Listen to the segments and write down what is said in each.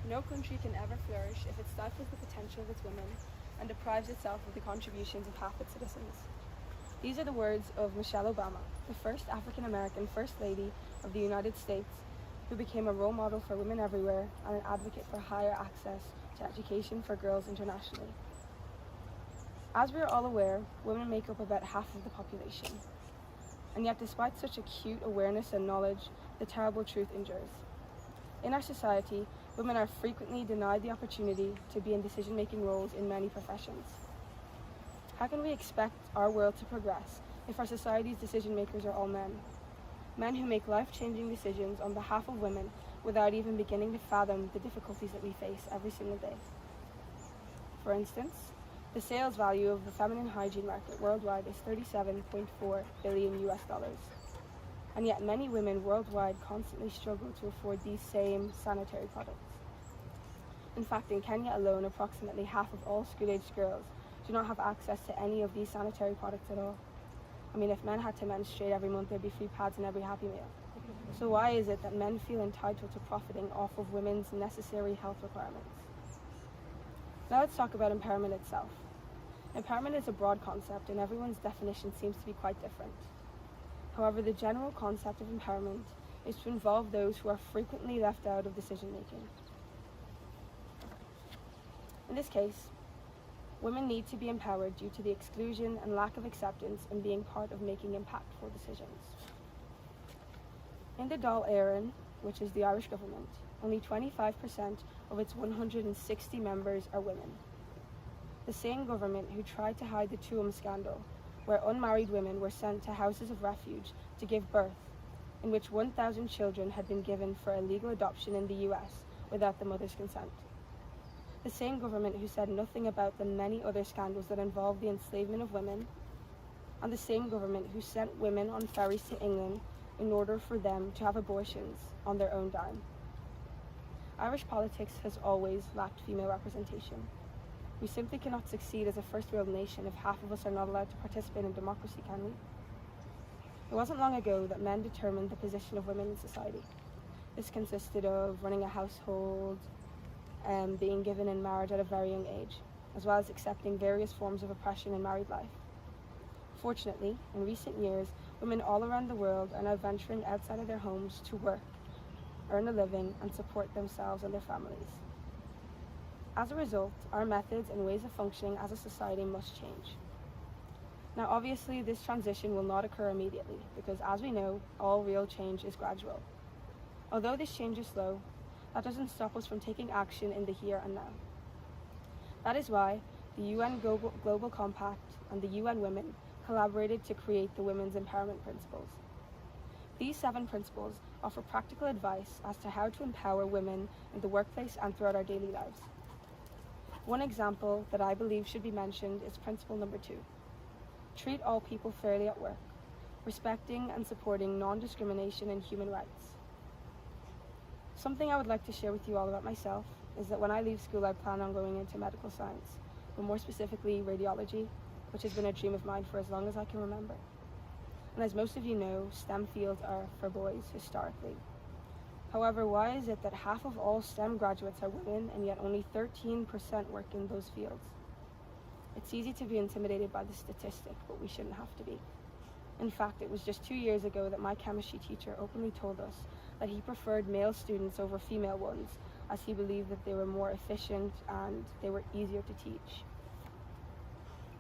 No country can ever flourish if it stifles the potential of its women and deprives itself of the contributions of half its citizens. These are the words of Michelle Obama, the first African American First Lady of the United States, who became a role model for women everywhere and an advocate for higher access to education for girls internationally. As we are all aware, women make up about half of the population. And yet, despite such acute awareness and knowledge, the terrible truth endures. In our society, women are frequently denied the opportunity to be in decision-making roles in many professions. How can we expect our world to progress if our society's decision-makers are all men? Men who make life-changing decisions on behalf of women without even beginning to fathom the difficulties that we face every single day. For instance, the sales value of the feminine hygiene market worldwide is $37.4 billion US. And yet many women worldwide constantly struggle to afford these same sanitary products. In fact, in Kenya alone, approximately half of all school-aged girls do not have access to any of these sanitary products at all. I mean, if men had to menstruate every month, there'd be free pads in every Happy Meal. So why is it that men feel entitled to profiting off of women's necessary health requirements? Now let's talk about empowerment itself. Empowerment is a broad concept, and everyone's definition seems to be quite different. However, the general concept of empowerment is to involve those who are frequently left out of decision-making. In this case, women need to be empowered due to the exclusion and lack of acceptance in being part of making impactful decisions. In the Dáil Éireann, which is the Irish government, only 25% of its 160 members are women. The same government who tried to hide the Tuam scandal, where unmarried women were sent to houses of refuge to give birth, in which 1,000 children had been given for illegal adoption in the US without the mother's consent. The same government who said nothing about the many other scandals that involved the enslavement of women, and the same government who sent women on ferries to England in order for them to have abortions on their own dime. Irish politics has always lacked female representation. We simply cannot succeed as a first world nation if half of us are not allowed to participate in democracy, can we? It wasn't long ago that men determined the position of women in society. This consisted of running a household, being given in marriage at a very young age, as well as accepting various forms of oppression in married life. Fortunately, in recent years, women all around the world are now venturing outside of their homes to work, earn a living, and support themselves and their families. As a result, our methods and ways of functioning as a society must change. Now, obviously, this transition will not occur immediately, because as we know, all real change is gradual. Although this change is slow, that doesn't stop us from taking action in the here and now. That is why the UN Global Compact and the UN Women collaborated to create the Women's Empowerment Principles. These 7 principles offer practical advice as to how to empower women in the workplace and throughout our daily lives. One example that I believe should be mentioned is principle number 2. Treat all people fairly at work, respecting and supporting non-discrimination and human rights. Something I would like to share with you all about myself is that when I leave school, I plan on going into medical science, but more specifically radiology, which has been a dream of mine for as long as I can remember. And as most of you know, STEM fields are for boys historically. However, why is it that half of all STEM graduates are women and yet only 13% work in those fields? It's easy to be intimidated by the statistic, but we shouldn't have to be. In fact, it was just 2 years ago that my chemistry teacher openly told us that he preferred male students over female ones, as he believed that they were more efficient and they were easier to teach.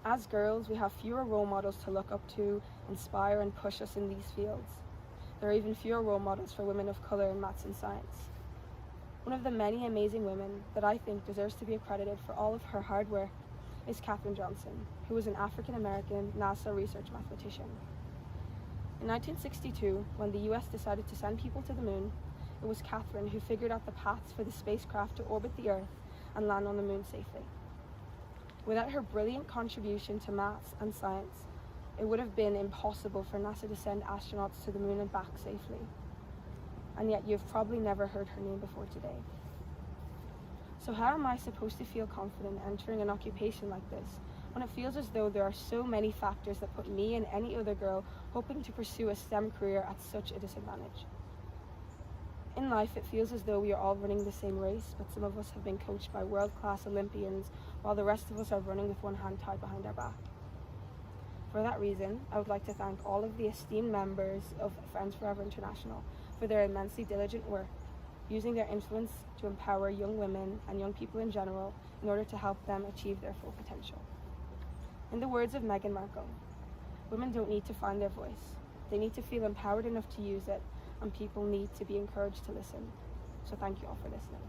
As girls, we have fewer role models to look up to, inspire, and push us in these fields. There are even fewer role models for women of color in maths and science. One of the many amazing women that I think deserves to be accredited for all of her hard work is Katherine Johnson, who was an African-American NASA research mathematician. In 1962, when the US decided to send people to the moon, it was Katherine who figured out the paths for the spacecraft to orbit the Earth and land on the moon safely. Without her brilliant contribution to maths and science, it would have been impossible for NASA to send astronauts to the moon and back safely. And yet you've probably never heard her name before today. So how am I supposed to feel confident entering an occupation like this when it feels as though there are so many factors that put me and any other girl hoping to pursue a STEM career at such a disadvantage? In life, it feels as though we are all running the same race, but some of us have been coached by world-class Olympians, while the rest of us are running with one hand tied behind our back. For that reason, I would like to thank all of the esteemed members of Friends Forever International for their immensely diligent work, using their influence to empower young women and young people in general in order to help them achieve their full potential. In the words of Meghan Markle, women don't need to find their voice. They need to feel empowered enough to use it, and people need to be encouraged to listen. So thank you all for listening.